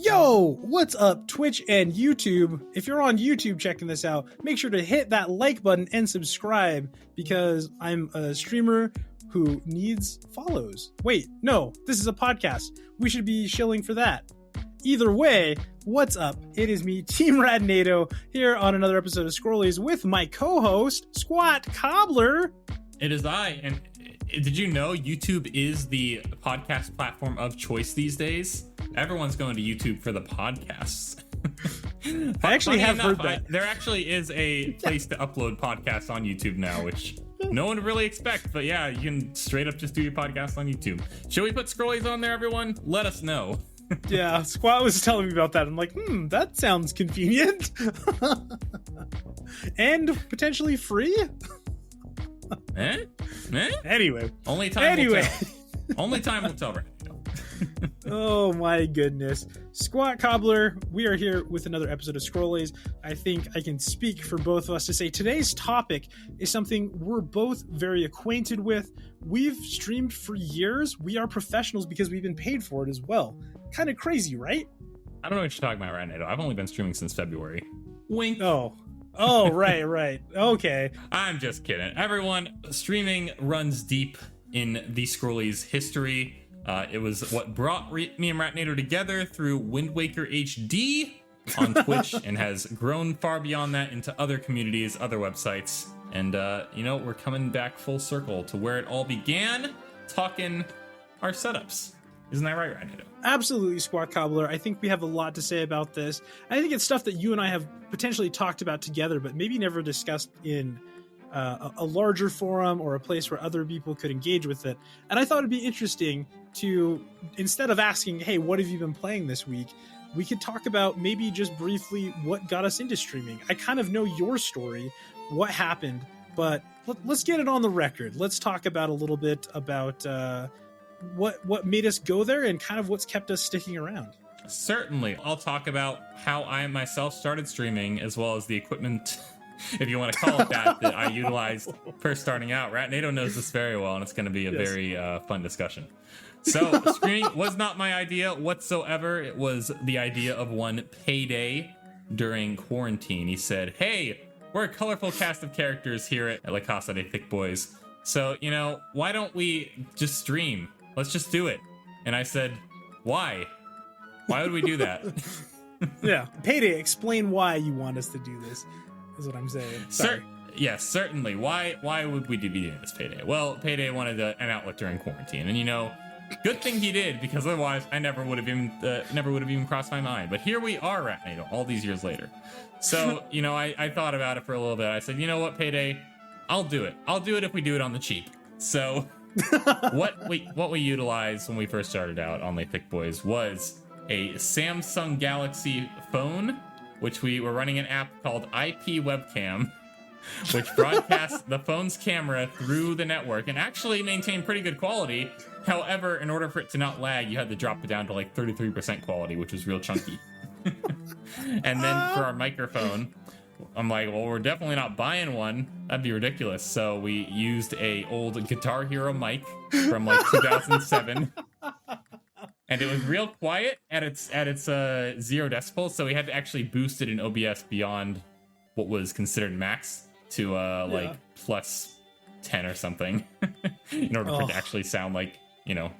Yo, what's up, Twitch and YouTube? If you're on YouTube checking this out, make sure to hit that like button and subscribe because I'm a streamer who needs follows. Wait, no, this is a podcast. We should be shilling for that. Either way, what's up? It is me, Team Sqadnado, here on another episode of Scrollies with my co-host, Squat Cobbler. It is I, and did you know YouTube is the podcast platform of choice these days? Everyone's going to YouTube for the podcasts. I actually have heard that. There actually is a place to upload podcasts on YouTube now, which no one would really expect. But yeah, you can straight up just do your podcast on YouTube. Should we put Scrollies on there, everyone? Let us know. Yeah, Squat was telling me about that. I'm like, that sounds convenient. And potentially free? Anyway. Only time will tell. Only time will tell right now. Oh my goodness. Squat Cobbler, we are here with another episode of Scrollies. I think I can speak for both of us to say today's topic is something we're both very acquainted with. We've streamed for years. We are professionals because we've been paid for it as well. Kind of crazy, right? I don't know what you're talking about right now. I've only been streaming since February. Wink. Oh, right. Okay. I'm just kidding. Everyone, streaming runs deep in the Scrollies history. It was what brought me and Sqadnado together through Wind Waker HD on Twitch and has grown far beyond that into other communities, other websites. And, we're coming back full circle to where it all began, talking our setups. Isn't that right, Sqadnado? Absolutely, Squat Cobbler. I think we have a lot to say about this. I think it's stuff that you and I have potentially talked about together, but maybe never discussed in a larger forum or a place where other people could engage with it. And I thought it'd be interesting to, instead of asking, hey, what have you been playing this week? We could talk about maybe just briefly what got us into streaming. I kind of know your story, what happened, but let's get it on the record. Let's talk about a little bit about what made us go there and kind of what's kept us sticking around. Certainly. I'll talk about how I myself started streaming, as well as the equipment, if you want to call it that I utilized first starting out. Sqadnado knows this very well, and it's going to be a very fun discussion. So streaming was not my idea whatsoever. It was the idea of one Payday during quarantine. He said, hey, we're a colorful cast of characters here at La Casa de Thick Boys. So, why don't we just stream? Let's just do it. And I said, why? Why would we do that? Yeah. Payday, explain why you want us to do this, is what I'm saying. Sorry. Yes, certainly. Why would we be doing this, Payday? Well, Payday wanted an outlet during quarantine. And, good thing he did, because otherwise I never would have even crossed my mind. But here we are, Sqadnado, all these years later. So, I thought about it for a little bit. I said, you know what, Payday? I'll do it. I'll do it if we do it on the cheap. So what we utilized when we first started out on the Thick Boys was a Samsung Galaxy phone, which we were running an app called IP Webcam, which broadcasts the phone's camera through the network and actually maintained pretty good quality. However, in order for it to not lag, you had to drop it down to like 33% quality, which was real chunky. And then for our microphone, I'm like, well, we're definitely not buying one. That'd be ridiculous. So we used a old Guitar Hero mic from like 2007. And it was real quiet at its 0 decibels. So we had to actually boost it in OBS beyond what was considered max to like plus 10 or something in order for it to actually sound like,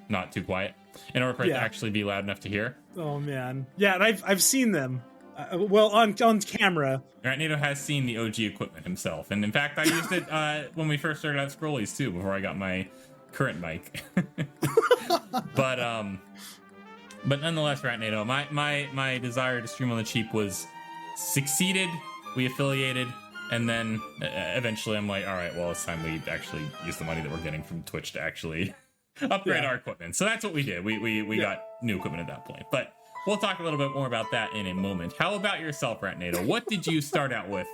not too quiet, in order for it to actually be loud enough to hear. Oh man. Yeah. And I've seen them. On camera. Sqadnado has seen the OG equipment himself, and in fact, I used it when we first started out Scrollies too, before I got my current mic. But nonetheless, Sqadnado, my desire to stream on the cheap was succeeded. We affiliated, and then eventually, I'm like, all right, well, it's time we actually use the money that we're getting from Twitch to actually upgrade our equipment. So that's what we did. We got new equipment at that point, but. We'll talk a little bit more about that in a moment. How about yourself, Sqadnado? What did you start out with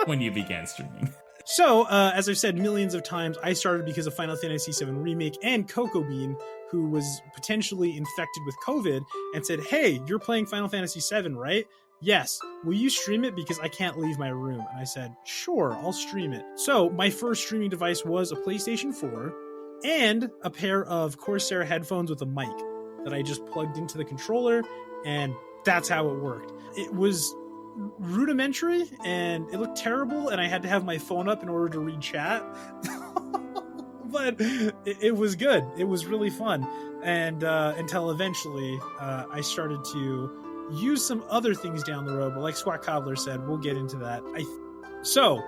when you began streaming? So, as I've said millions of times, I started because of Final Fantasy VII Remake and Coco Bean, who was potentially infected with COVID, and said, hey, you're playing Final Fantasy VII, right? Yes. Will you stream it? Because I can't leave my room. And I said, sure, I'll stream it. So, my first streaming device was a PlayStation 4 and a pair of Corsair headphones with a mic that I just plugged into the controller, and that's how it worked. It was rudimentary and it looked terrible, and I had to have my phone up in order to read chat. But it was good. It was really fun. And until eventually I started to use some other things down the road. But like Squat Cobbler said, we'll get into that. So,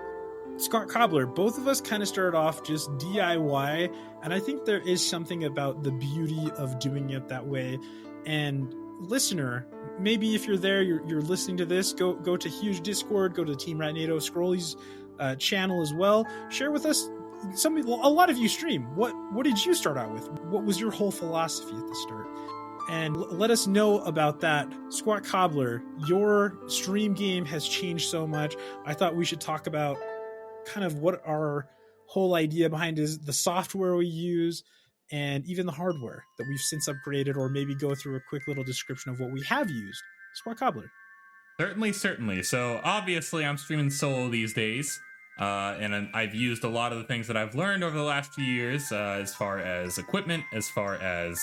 Squat Cobbler, both of us kind of started off just DIY. And I think there is something about the beauty of doing it that way. And listener, maybe if you're there, you're listening to this, go to Huge Discord, go to Team Ratnado, Scrollies channel as well. Share with us. A lot of you stream. What did you start out with? What was your whole philosophy at the start? And let us know about that. Squat Cobbler, your stream game has changed so much. I thought we should talk about kind of what our whole idea behind is, the software we use, and even the hardware that we've since upgraded, or maybe go through a quick little description of what we have used. Squat Cobbler. Certainly. So obviously I'm streaming solo these days. And I've used a lot of the things that I've learned over the last few years, as far as equipment, as far as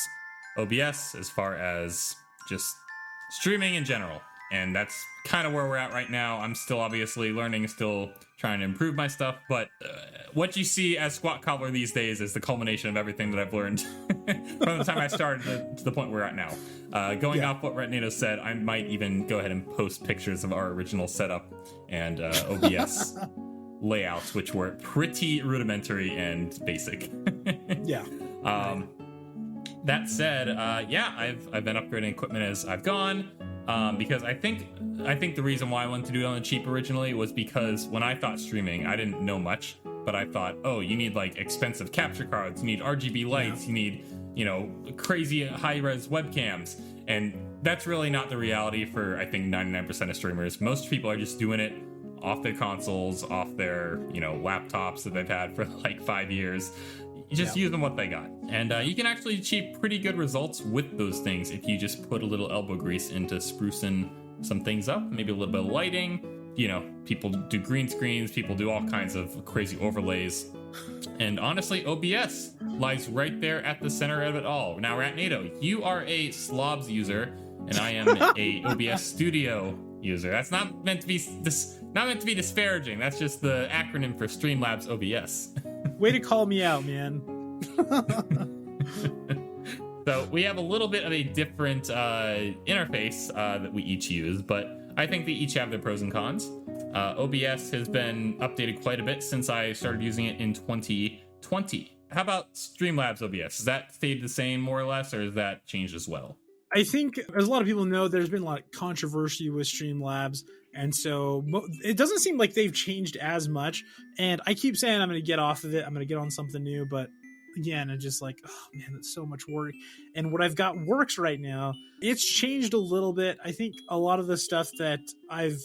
OBS, as far as just streaming in general. And that's kind of where we're at right now. I'm still obviously learning, still trying to improve my stuff. But what you see as Squat Cobbler these days is the culmination of everything that I've learned from the time I started to the point we're at now. Going off what Ratnado said, I might even go ahead and post pictures of our original setup and OBS layouts, which were pretty rudimentary and basic. That said, I've been upgrading equipment as I've gone, because I think the reason why I wanted to do it on the cheap originally was because when I thought streaming, I didn't know much, but I thought, oh, you need like expensive capture cards, you need RGB lights, you need, crazy high-res webcams, and that's really not the reality for, I think, 99% of streamers. Most people are just doing it off their consoles, off their, laptops that they've had for like 5 years. You just use them what they got. And you can actually achieve pretty good results with those things if you just put a little elbow grease into sprucing some things up, maybe a little bit of lighting. People do green screens, people do all kinds of crazy overlays. And honestly, OBS lies right there at the center of it all. Now, Ratnado, you are a Slobs user, and I am a OBS Studio user. That's not meant to be disparaging. That's just the acronym for Streamlabs OBS. Way to call me out, man. So we have a little bit of a different interface that we each use, but I think they each have their pros and cons. OBS has been updated quite a bit since I started using it in 2020. How about Streamlabs OBS? Has that stayed the same more or less, or has that changed as well? I think, as a lot of people know, there's been a lot of controversy with Streamlabs, and so it doesn't seem like they've changed as much. And I keep saying I'm going to get off of it, I'm going to get on something new, but again, I'm just like, oh man, that's so much work. And what I've got works right now. It's changed a little bit. I think a lot of the stuff that I've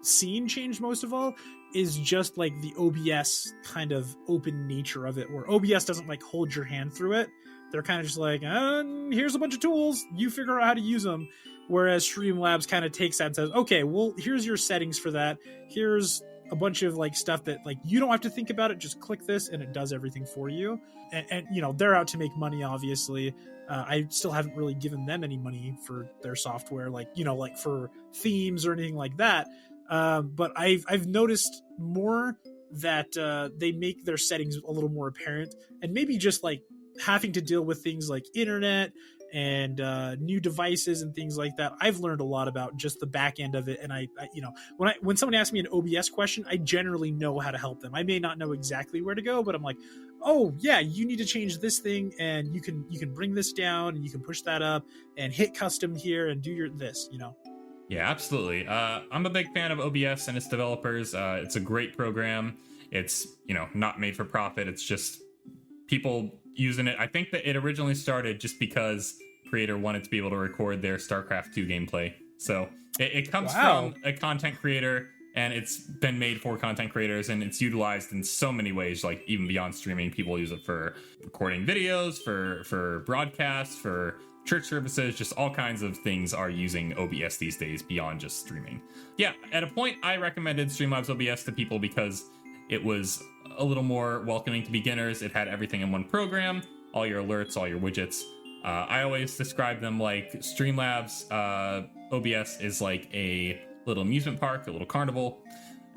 seen change most of all is just like the OBS kind of open nature of it, where OBS doesn't like hold your hand through it. They're kind of just like, here's a bunch of tools, you figure out how to use them. Whereas Streamlabs kind of takes that and says, okay, well, here's your settings for that. Here's a bunch of like stuff that like you don't have to think about it. Just click this and it does everything for you. And they're out to make money, obviously. I still haven't really given them any money for their software, like for themes or anything like that. But I've noticed more that they make their settings a little more apparent, and maybe just like having to deal with things like internet and new devices and things like that. I've learned a lot about just the back end of it. And I when someone asks me an OBS question, I generally know how to help them. I may not know exactly where to go, but I'm like, oh yeah, you need to change this thing, and you can bring this down, and you can push that up and hit custom here and do this. Yeah, absolutely. I'm a big fan of OBS and its developers. It's a great program. It's not made for profit. It's just people using it. I think that it originally started just because creator wanted to be able to record their StarCraft 2 gameplay. So it comes from a content creator, and it's been made for content creators, and it's utilized in so many ways, like even beyond streaming. People use it for recording videos, for broadcasts, for church services, just all kinds of things are using OBS these days beyond just streaming. Yeah, at a point, I recommended Streamlabs OBS to people because it was a little more welcoming to beginners. It had everything in one program, all your alerts, all your widgets. I always describe them like Streamlabs OBS is like a little amusement park, a little carnival,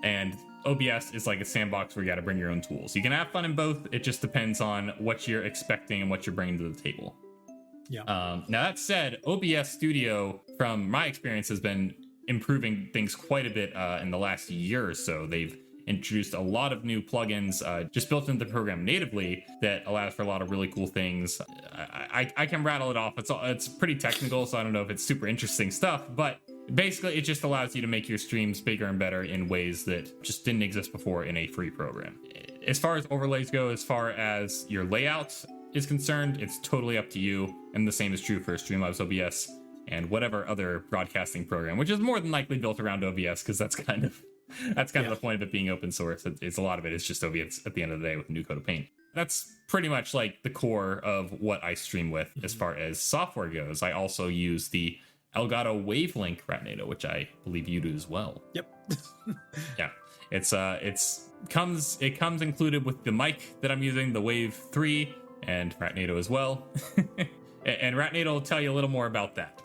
and OBS is like a sandbox where you got to bring your own tools. You can have fun in both. It just depends on what you're expecting and what you're bringing to the table. Yeah. Now that said, OBS Studio, from my experience, has been improving things quite a bit in the last year or so. They've introduced a lot of new plugins just built into the program natively that allows for a lot of really cool things. I can rattle it off. It's pretty technical, so I don't know if it's super interesting stuff, but basically it just allows you to make your streams bigger and better in ways that just didn't exist before in a free program. As far as overlays go, as far as your layout is concerned, it's totally up to you, and the same is true for Streamlabs OBS and whatever other broadcasting program, which is more than likely built around OBS, because that's kind of the point of it being open source. It's a lot of it is just OBS at the end of the day with a new coat of paint. That's pretty much like the core of what I stream with. As far as software goes, I also use the Elgato Wavelink Sqadnado, which I believe you do as well. Yep. Yeah, it comes included with the mic that I'm using, the Wave 3, and Sqadnado as well. And Sqadnado will tell you a little more about that.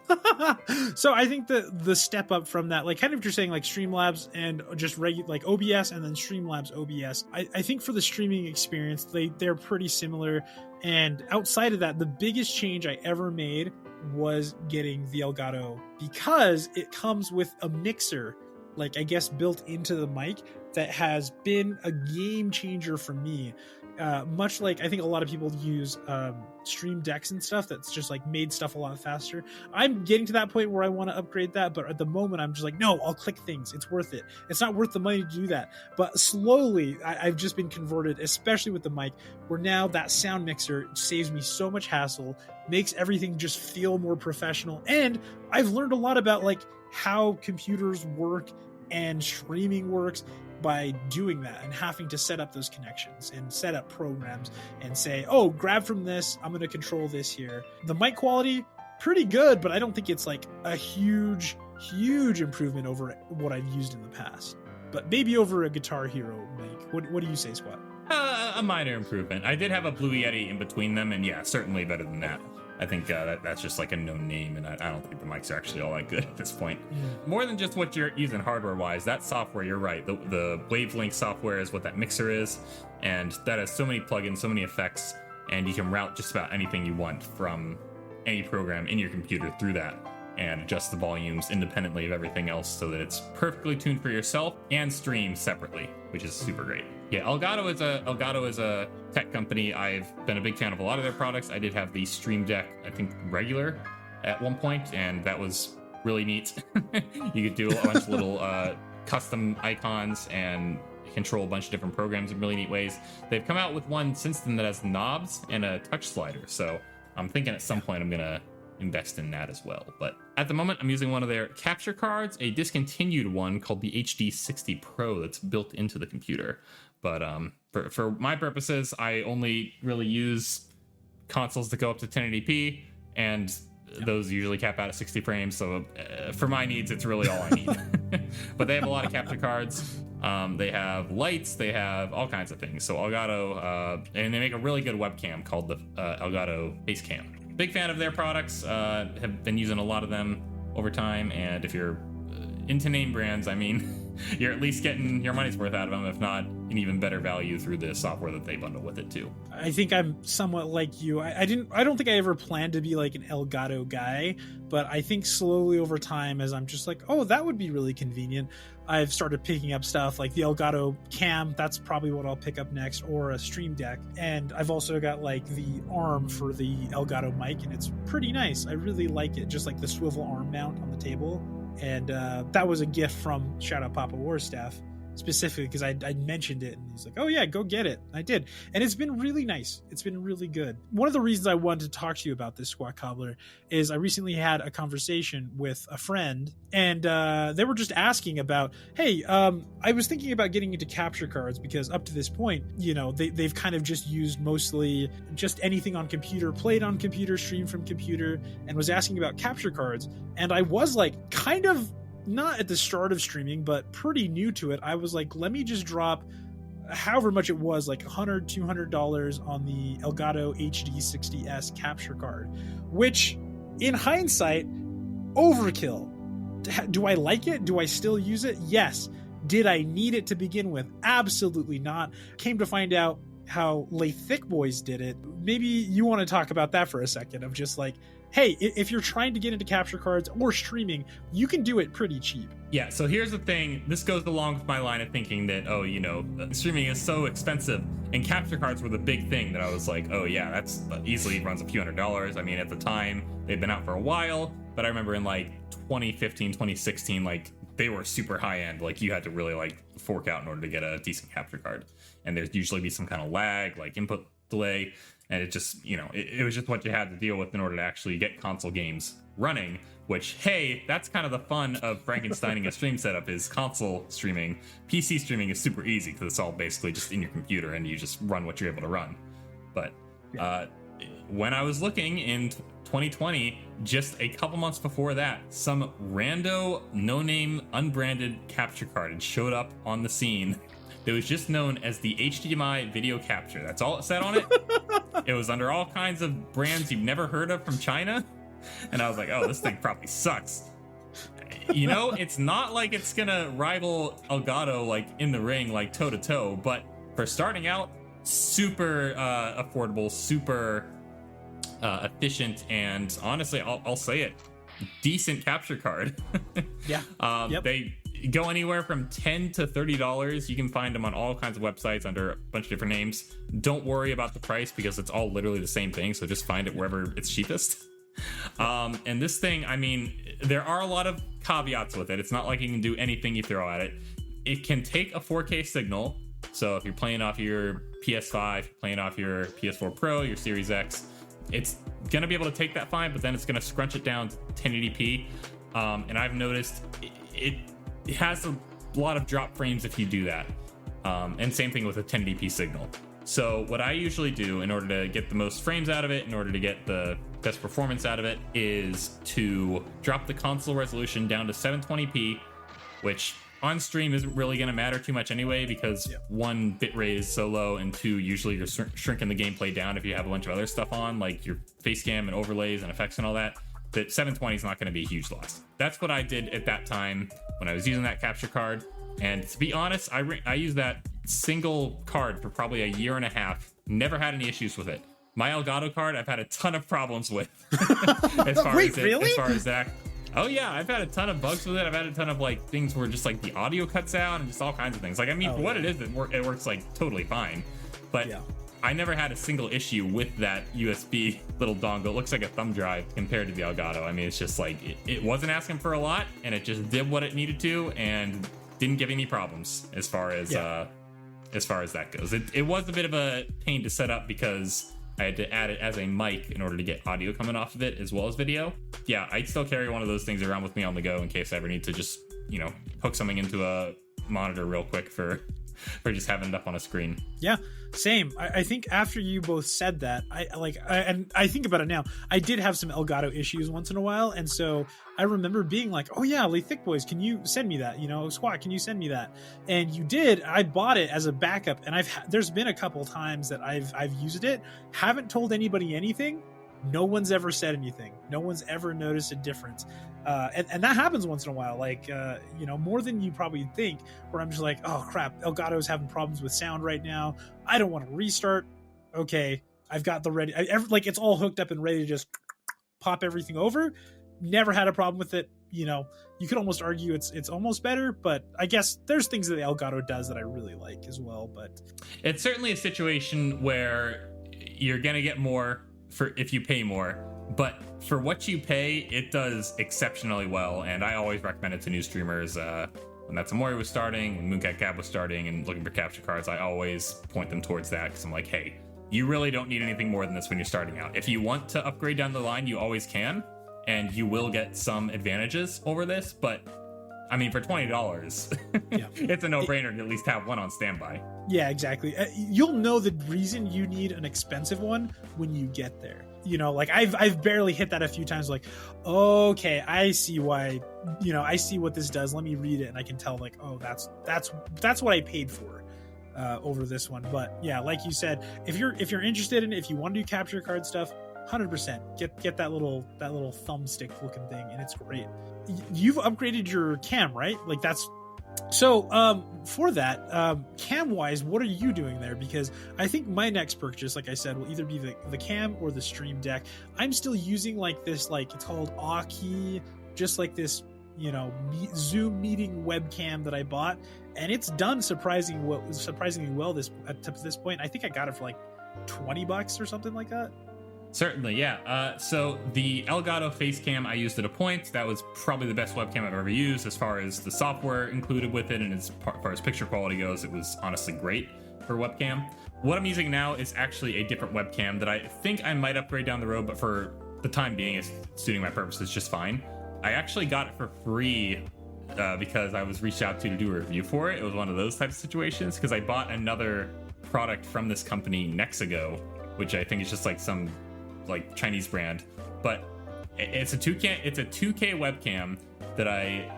So I think the step up from that, like kind of what you're saying, like Streamlabs and just like OBS and then Streamlabs OBS, I think for the streaming experience, they're pretty similar. And outside of that, the biggest change I ever made was getting the Elgato, because it comes with a mixer, like I guess built into the mic, that has been a game changer for me. Much like I think a lot of people use stream decks and stuff, that's just like made stuff a lot faster. I'm getting to that point where I want to upgrade that, but at the moment I'm just like, no, I'll click things. It's worth it. It's not worth the money to do that. But slowly I've just been converted, especially with the mic, where now that sound mixer saves me so much hassle, makes everything just feel more professional. And I've learned a lot about like how computers work and streaming works by doing that, and having to set up those connections and set up programs and say, oh, grab from this, I'm going to control this here. The mic quality, pretty good, but I don't think it's like a huge improvement over what I've used in the past. But maybe over a Guitar Hero mic. What do you say, Sqad? A minor improvement. I did have a Blue Yeti in between them, and yeah, certainly better than that. I think that's just like a known name, and I don't think the mics are actually all that good at this point. More than just what you're using hardware-wise, that software, you're right. The Wavelink software is what that mixer is, and that has so many plugins, so many effects, and you can route just about anything you want from any program in your computer through that, and adjust the volumes independently of everything else so that it's perfectly tuned for yourself and streamed separately, which is super great. Yeah, Elgato is a tech company. I've been a big fan of a lot of their products. I did have the Stream Deck, I think, regular at one point, and that was really neat. You could do a bunch of little custom icons and control a bunch of different programs in really neat ways. They've come out with one since then that has knobs and a touch slider, so I'm thinking at some point I'm gonna invest in that as well. But at the moment, I'm using one of their capture cards, a discontinued one called the HD60 Pro that's built into the computer. But for my purposes, I only really use consoles that go up to 1080p, and those usually cap out at 60 frames. So for my needs, it's really all I need. But they have a lot of capture cards. They have lights. They have all kinds of things. So Elgato, and they make a really good webcam called the Elgato Facecam. Big fan of their products. Have been using a lot of them over time. And if you're into name brands, I mean, you're at least getting your money's worth out of them, if not an even better value through the software that they bundle with it too. I think I'm somewhat like you. I don't think I ever planned to be like an Elgato guy, but I think slowly over time, as I'm just like, oh, that would be really convenient, I've started picking up stuff like the Elgato Cam. That's probably what I'll pick up next, or a Stream Deck. And I've also got like the arm for the Elgato mic, and it's pretty nice. I really like it, just like the swivel arm mount on the table. And that was a gift from Shout Out Papa Warstaff, specifically because I mentioned it, and he's like, oh yeah, go get it. I did, and it's been really nice. It's been really good. One of the reasons I wanted to talk to you about this, Sqad Cobbler, is I recently had a conversation with a friend, and they were just asking about, hey, I was thinking about getting into capture cards, because up to this point, you know, they've kind of just used mostly just anything on computer, played on computer, streamed from computer, and was asking about capture cards. And I was like, kind of not at the start of streaming, but pretty new to it. I was like, let me just drop however much it was, like $100, $200 on the Elgato HD60S capture card, which in hindsight, overkill. Do I like it? Do I still use it? Yes. Did I need it to begin with? Absolutely not. Came to find out how Lay Thick Boys did it. Maybe you want to talk about that for a second, of just like, hey, if you're trying to get into capture cards or streaming, you can do it pretty cheap. Yeah, so here's the thing. This goes along with my line of thinking that, streaming is so expensive, and capture cards were the big thing that I was like, oh yeah, that's easily runs a few $100s. I mean, at the time, they've been out for a while, but I remember in like 2015, 2016, like they were super high end. Like you had to really like fork out in order to get a decent capture card. And there'd usually be some kind of lag, like input delay. And it just, it was just what you had to deal with in order to actually get console games running, which, hey, that's kind of the fun of Frankensteining a stream setup, is console streaming. PC streaming is super easy because it's all basically just in your computer and you just run what you're able to run. But when I was looking in 2020, just a couple months before that, some rando, no-name, unbranded capture card had showed up on the scene that was just known as the HDMI video capture. That's all it said on it. It was under all kinds of brands you've never heard of from China. And I was like, oh, this thing probably sucks. It's not like it's gonna rival Elgato like in the ring, like toe to toe, but for starting out, super affordable, super efficient, and honestly, I'll say it, decent capture card. Yeah. Yep. They go anywhere from $10 to $30. You can find them on all kinds of websites under a bunch of different names. Don't worry about the price because it's all literally the same thing, so just find it wherever it's cheapest. And this thing, I mean, there are a lot of caveats with it. It's not like you can do anything you throw at it. It can take a 4K signal, so if you're playing off your PS5, playing off your PS4 Pro, your Series X, it's gonna be able to take that fine, but then it's gonna scrunch it down to 1080p. And I've noticed it has a lot of drop frames if you do that. And same thing with a 1080p signal. So what I usually do in order to get the most frames out of it, in order to get the best performance out of it, is to drop the console resolution down to 720p, which on stream isn't really going to matter too much anyway, because one, bitrate is so low, and two, usually you're shrinking the gameplay down if you have a bunch of other stuff on, like your face cam and overlays and effects and all that. That 720 is not going to be a huge loss. That's what I did at that time when I was using that capture card. And to be honest, I used that single card for probably a year and a half. Never had any issues with it. My Elgato card, I've had a ton of problems with. as far as that. Oh yeah, I've had a ton of bugs with it. I've had a ton of like things where just like the audio cuts out and just all kinds of things. Like, I mean, for what it is, it works like totally fine. But I never had a single issue with that USB little dongle. It looks like a thumb drive compared to the Elgato. I mean, it's just like it wasn't asking for a lot, and it just did what it needed to, and didn't give any problems as far as that goes. It was a bit of a pain to set up because I had to add it as a mic in order to get audio coming off of it as well as video. Yeah, I still carry one of those things around with me on the go in case I ever need to just, hook something into a monitor real quick for just having it up on a screen. Yeah, same. I think after you both said that, I think about it now, I did have some Elgato issues once in a while, and so I remember being like, oh yeah, Lay Thick Boys, can you send me that? Squat, can you send me that? And you did. I bought it as a backup, and there's been a couple times that I've used it, haven't told anybody anything. No one's ever said anything. No one's ever noticed a difference. And that happens once in a while, more than you probably think, where I'm just like, oh crap, Elgato's having problems with sound right now. I don't want to restart. Okay, I've got the ready, it's all hooked up and ready to just pop everything over. Never had a problem with it. You could almost argue it's almost better, but I guess there's things that the Elgato does that I really like as well. But it's certainly a situation where you're going to get more if you pay more. But for what you pay, it does exceptionally well, and I always recommend it to new streamers. When Metsamori was starting, when Mooncat Cab was starting and looking for capture cards, I always point them towards that, because I'm like, hey, you really don't need anything more than this when you're starting out. If you want to upgrade down the line, you always can, and you will get some advantages over this, but I mean, for $20, it's a no-brainer to at least have one on standby. Yeah, exactly. You'll know the reason you need an expensive one when you get there. I've barely hit that a few times. Like, okay, I see why. I see what this does. Let me read it, and I can tell. Like, oh, that's what I paid for over this one. But yeah, like you said, if you're interested in it, if you want to do capture card stuff, 100% get that little thumbstick looking thing, and it's great. you've upgraded your cam, right? Like that's so. For that, cam wise, what are you doing there? Because I think my next purchase, like I said, will either be the cam or the Stream Deck. I'm still using like this, like it's called Aki, just like this, Zoom meeting webcam that I bought, and it's done surprisingly well this up to this point. I think I got it for like $20 or something like that. Certainly, yeah. So the Elgato Facecam I used at a point. That was probably the best webcam I've ever used as far as the software included with it, and as far as picture quality goes, it was honestly great for webcam. What I'm using now is actually a different webcam that I think I might upgrade down the road, but for the time being, it's suiting my purposes just fine. I actually got it for free because I was reached out to do a review for it. It was one of those types of situations because I bought another product from this company Nexigo, which I think is just like some Chinese brand, but it's a 2K webcam that I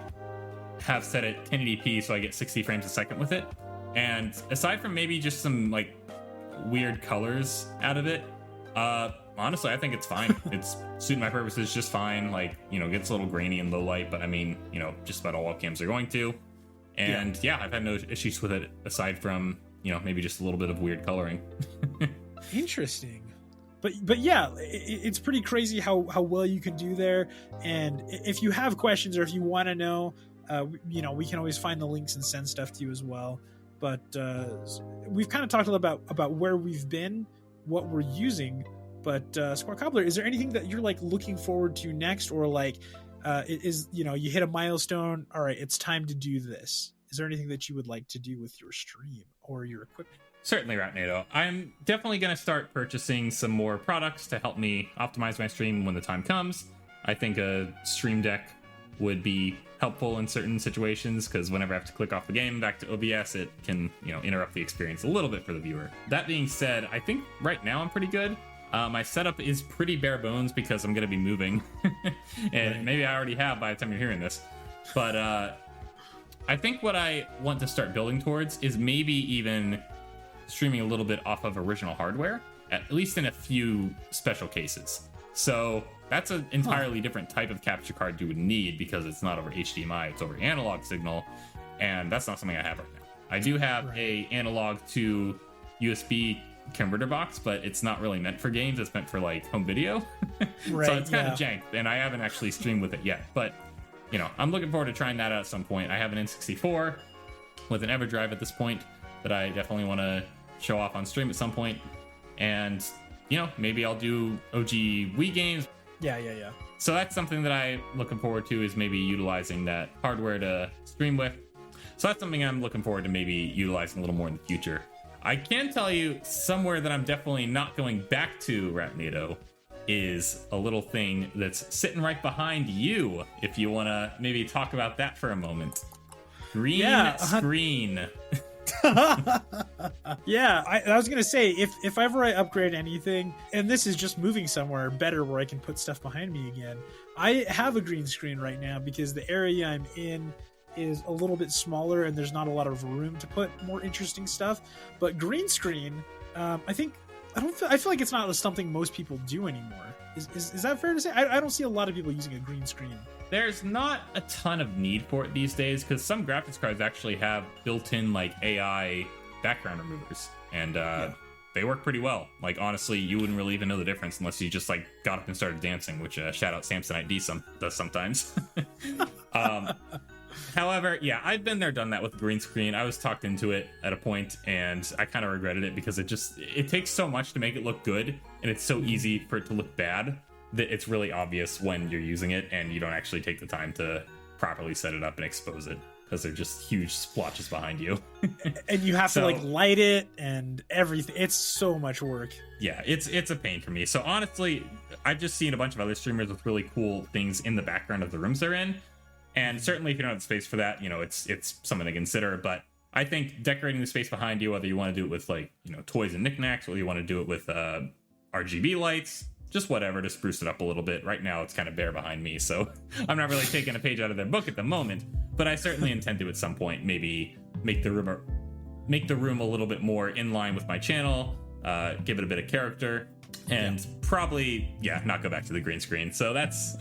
have set at 1080p, so I get 60 frames a second with it. And aside from maybe just some like weird colors out of it, honestly, I think it's fine. It's suiting my purposes just fine. Like, gets a little grainy in low light, but I mean, just about all webcams are going to. And yeah, I've had no issues with it aside from, maybe just a little bit of weird coloring. Interesting. But yeah, it's pretty crazy how well you can do there. And if you have questions or if you want to know, we can always find the links and send stuff to you as well. But we've kind of talked a little about where we've been, what we're using. But Sqadnado, is there anything that you're like looking forward to next, or like you hit a milestone? All right, it's time to do this. Is there anything that you would like to do with your stream or your equipment? Certainly, Sqadnado. I'm definitely going to start purchasing some more products to help me optimize my stream when the time comes. I think a Stream Deck would be helpful in certain situations because whenever I have to click off the game back to OBS, it can, interrupt the experience a little bit for the viewer. That being said, I think right now I'm pretty good. My setup is pretty bare bones because I'm going to be moving. And maybe I already have by the time you're hearing this. But I think what I want to start building towards is maybe even streaming a little bit off of original hardware, at least in a few special cases. So that's an entirely different type of capture card you would need because it's not over HDMI, it's over analog signal, and that's not something I have right now. I do have a analog to USB converter box, but it's not really meant for games. It's meant for like home video. So it's kind of jank, and I haven't actually streamed with it yet. But I'm looking forward to trying that out at some point. I have an N64 with an EverDrive at this point that I definitely want to show off on stream at some point. And maybe I'll do OG Wii games. Yeah. So that's something that I'm looking forward to, is maybe utilizing that hardware to stream with. So that's something I'm looking forward to maybe utilizing a little more in the future. I can tell you somewhere that I'm definitely not going back to, Sqadnado, is a little thing that's sitting right behind you, if you want to maybe talk about that for a moment. Green screen. Yeah, I was gonna say, if ever I upgrade anything, and this is just moving somewhere better where I can put stuff behind me again, I have a green screen right now because the area I'm in is a little bit smaller and there's not a lot of room to put more interesting stuff. But green screen, I feel like it's not something most people do anymore. Is that fair to say? I don't see a lot of people using a green screen. There's not a ton of need for it these days because some graphics cards actually have built-in like AI background removers, and they work pretty well. Like honestly, you wouldn't really even know the difference unless you just like got up and started dancing, which shout out Samsonite D does sometimes. However, yeah, I've been there, done that with green screen. I was talked into it at a point, and I kind of regretted it because it takes so much to make it look good, and it's so easy for it to look bad that it's really obvious when you're using it, and you don't actually take the time to properly set it up and expose it because they're just huge splotches behind you. And you have to like light it and everything. It's so much work. Yeah, it's a pain for me. So honestly, I've just seen a bunch of other streamers with really cool things in the background of the rooms they're in. And certainly if you don't have the space for that, it's something to consider. But I think decorating the space behind you, whether you want to do it with like, toys and knickknacks, whether you want to do it with RGB lights, just whatever to spruce it up a little bit. Right now it's kind of bare behind me, so I'm not really taking a page out of their book at the moment, but I certainly intend to at some point maybe make the room a little bit more in line with my channel, give it a bit of character. and probably not go back to the green screen. So that's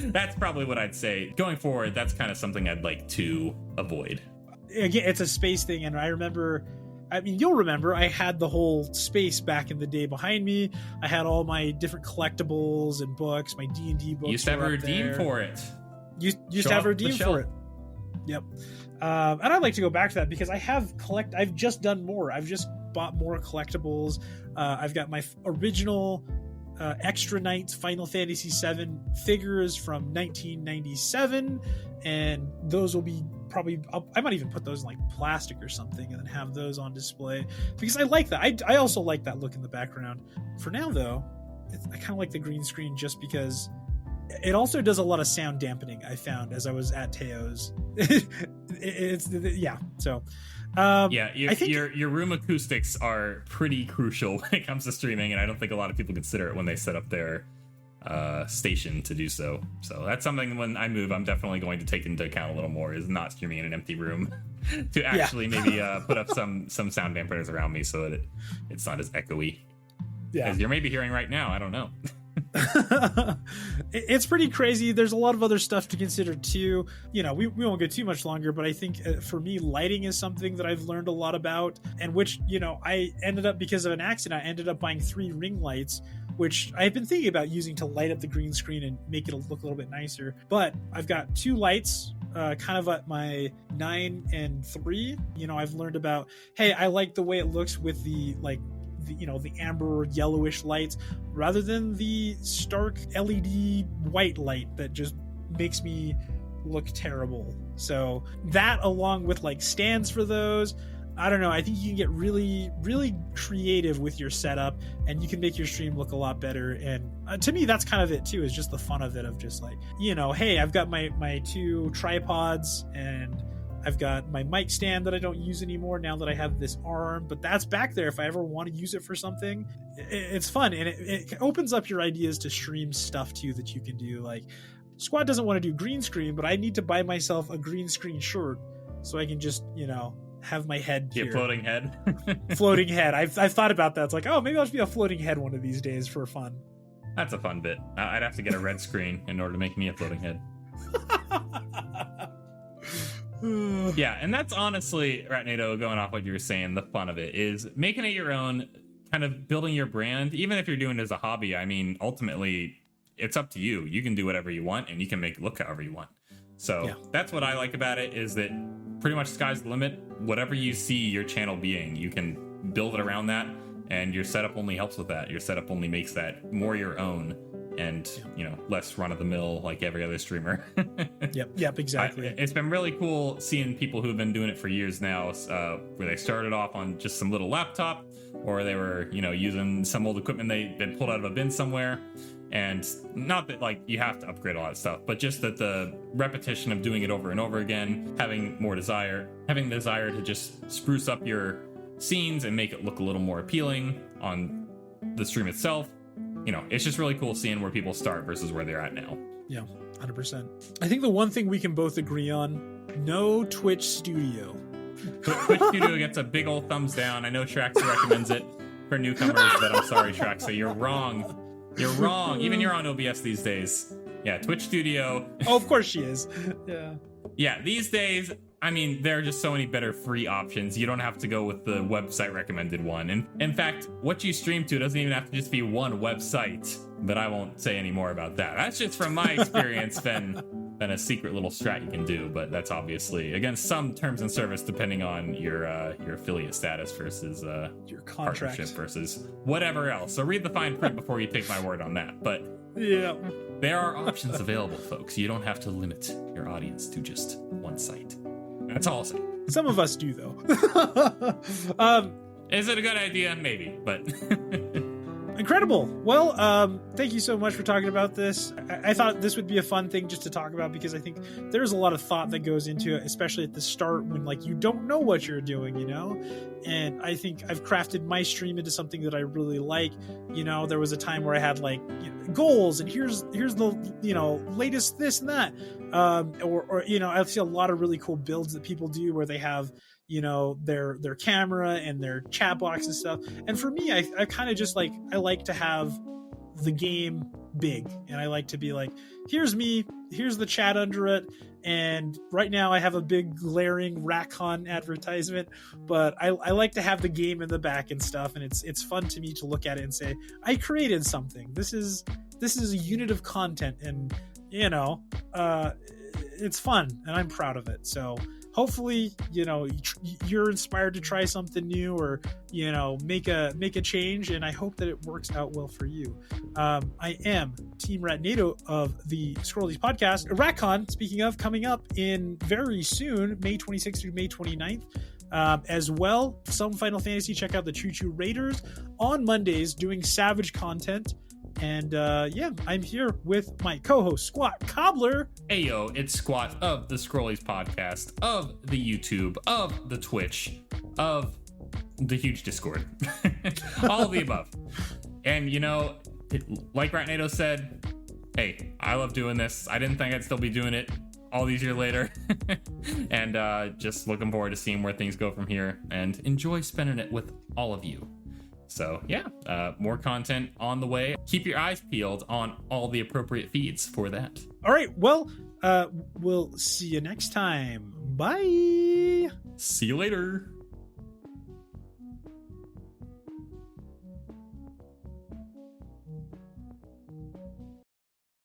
that's probably what I'd say going forward. That's kind of something I'd like to avoid. Again, it's a space thing, and you'll remember I had the whole space back in the day behind me. I had all my different collectibles and books, my D&D books. You used to have a redeem for it. Used to have a redeem for it. Yep. And I'd like to go back to that because I've just done more. I've just bought more collectibles. I've got my original Extra Knights Final Fantasy VII figures from 1997, and those will be probably I might even put those in like plastic or something and then have those on display because I like that. I also like that look in the background. For now though, I kind of like the green screen just because it also does a lot of sound dampening. I found as I was at Teo's. Your room acoustics are pretty crucial when it comes to streaming, and I don't think a lot of people consider it when they set up their station to do so. So that's something when I move, I'm definitely going to take into account a little more, is not streaming in an empty room to actually maybe put up some sound dampeners around me so that it's not as echoey as you're maybe hearing right now. I don't know. It's pretty crazy. There's a lot of other stuff to consider too. We won't go too much longer, but I think for me, lighting is something that I've learned a lot about, and which I ended up, because of an accident, I ended up buying 3 ring lights, which I've been thinking about using to light up the green screen and make it look a little bit nicer. But I've got 2 lights kind of at my 9 and 3. I've learned about, hey, I like the way it looks with the amber yellowish lights rather than the stark LED white light that just makes me look terrible. So that, along with like stands for those, I don't know, I think you can get really, really creative with your setup and you can make your stream look a lot better. And to me, that's kind of it too, is just the fun of it, of just like, hey, I've got my 2 tripods and I've got my mic stand that I don't use anymore now that I have this arm, but that's back there if I ever want to use it for something. It's fun, and it opens up your ideas to stream stuff too that you can do. Like, Squad doesn't want to do green screen, but I need to buy myself a green screen shirt so I can just, have my head here. Floating head? Floating head. I've thought about that. It's like, oh, maybe I'll just be a floating head one of these days for fun. That's a fun bit. I'd have to get a red screen in order to make me a floating head. Yeah, and that's honestly, Sqadnado, going off what you were saying, the fun of it is making it your own, kind of building your brand, even if you're doing it as a hobby. I mean, ultimately, it's up to you. You can do whatever you want, and you can make it look however you want. So that's what I like about it, is that pretty much sky's the limit. Whatever you see your channel being, you can build it around that, and your setup only helps with that. Your setup only makes that more your own, and less run-of-the-mill like every other streamer. Yep, exactly. It's been really cool seeing people who've been doing it for years now, where they started off on just some little laptop, or they were using some old equipment they pulled out of a bin somewhere. And not that like you have to upgrade all that stuff, but just that the repetition of doing it over and over again, having the desire to just spruce up your scenes and make it look a little more appealing on the stream itself. It's just really cool seeing where people start versus where they're at now. Yeah, 100%. I think the one thing we can both agree on, no Twitch Studio. Twitch Studio gets a big old thumbs down. I know Shraxa recommends it for newcomers, but I'm sorry, Shraxa, you're wrong. You're wrong. Even you're on OBS these days. Yeah, Twitch Studio. Oh, of course she is. Yeah. Yeah, these days, I mean, there are just so many better free options. You don't have to go with the website recommended one. And in fact, what you stream to doesn't even have to just be one website, but I won't say any more about that. That's just from my experience been a secret little strat you can do, but that's obviously against some terms and service depending on your affiliate status versus your contract, partnership versus whatever else. So read the fine print before you take my word on that. But yeah, there are options available, folks. You don't have to limit your audience to just one site. That's all I'll say. Some of us do, though. Is it a good idea? Maybe, but incredible. Well, thank you so much for talking about this. I thought this would be a fun thing just to talk about because I think there's a lot of thought that goes into it, especially at the start when like you don't know what you're doing, and I think I've crafted my stream into something that I really like. There was a time where I had like goals and here's the latest this and that, or I see a lot of really cool builds that people do where they have their camera and their chat box and stuff. And for me, I kind of just like, I like to have the game big, and I like to be like, here's me, here's the chat under it, and right now I have a big glaring Racon advertisement, but I like to have the game in the back and stuff, and it's fun to me to look at it and say, I created something. This is a unit of content, and it's fun, and I'm proud of it. So hopefully, you're inspired to try something new, or make a change, and I hope that it works out well for you. I am Team Ratnado of the Scrollies podcast. RatCon, speaking of, coming up in very soon, May 26th through May 29th. As well, some Final Fantasy. Check out the Choo Choo Raiders on Mondays doing Savage content. And I'm here with my co-host Squat Cobbler. Ayo, it's Squat of the Scrollies podcast, of the YouTube, of the Twitch, of the huge Discord. All of the above. And like Ratnado said, hey, I love doing this. I didn't think I'd still be doing it all these years later. And just looking forward to seeing where things go from here, and enjoy spending it with all of you. So more content on the way. Keep your eyes peeled on all the appropriate feeds for that. All right, well, we'll see you next time. Bye. See you later.